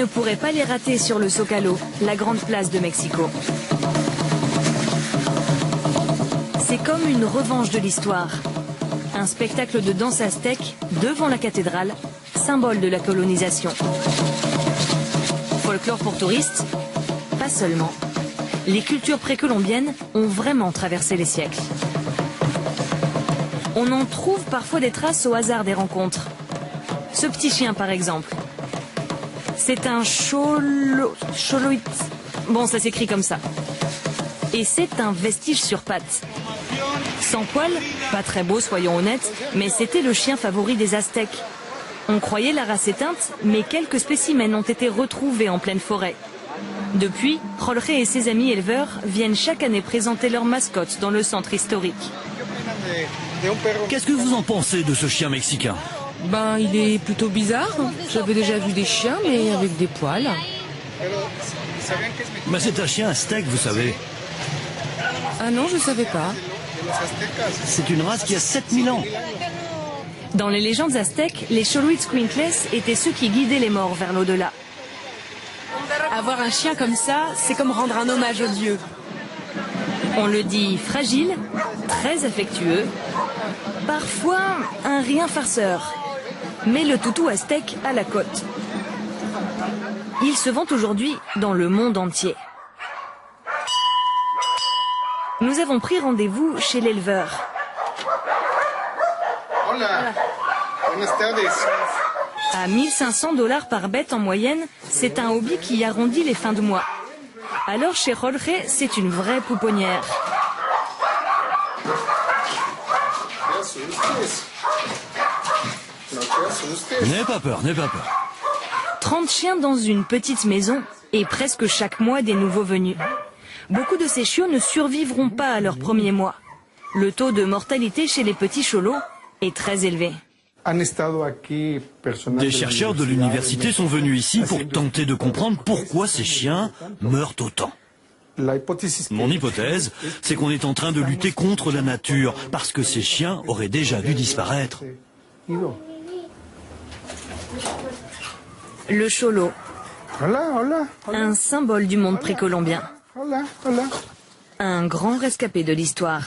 ne pourrait pas les rater sur le Zócalo, la grande place de Mexico. C'est comme une revanche de l'histoire. Un spectacle de danse aztèque devant la cathédrale, symbole de la colonisation. Folklore pour touristes? Pas seulement. Les cultures précolombiennes ont vraiment traversé les siècles. On en trouve parfois des traces au hasard des rencontres. Ce petit chien par exemple. C'est un choloit. Bon, ça s'écrit comme ça. Et c'est un vestige sur pattes. Sans poils, pas très beau soyons honnêtes, mais c'était le chien favori des Aztèques. On croyait la race éteinte, mais quelques spécimens ont été retrouvés en pleine forêt. Depuis, Jorge et ses amis éleveurs viennent chaque année présenter leur mascotte dans le centre historique. Qu'est-ce que vous en pensez de ce chien mexicain? Ben, il est plutôt bizarre. J'avais déjà vu des chiens, mais avec des poils. Mais c'est un chien aztèque, vous savez. Ah non, je savais pas. C'est une race qui a 7000 ans. Dans les légendes aztèques, les Xoloitzcuintles étaient ceux qui guidaient les morts vers l'au-delà. Avoir un chien comme ça, c'est comme rendre un hommage aux dieux. On le dit fragile, très affectueux, parfois un rien farceur. Mais le toutou aztèque a la cote. Il se vend aujourd'hui dans le monde entier. Nous avons pris rendez-vous chez l'éleveur. À 1500 $ par bête en moyenne, c'est un hobby qui arrondit les fins de mois. Alors chez Jorge, c'est une vraie pouponnière. N'aie pas peur, n'aie pas peur. 30 chiens dans une petite maison et presque chaque mois des nouveaux venus. Beaucoup de ces chiots ne survivront pas à leur premier mois. Le taux de mortalité chez les petits cholos est très élevé. Des chercheurs de l'université sont venus ici pour tenter de comprendre pourquoi ces chiens meurent autant. Mon hypothèse, c'est qu'on est en train de lutter contre la nature, parce que ces chiens auraient déjà dû disparaître. Le cholo, un symbole du monde précolombien. Un grand rescapé de l'histoire.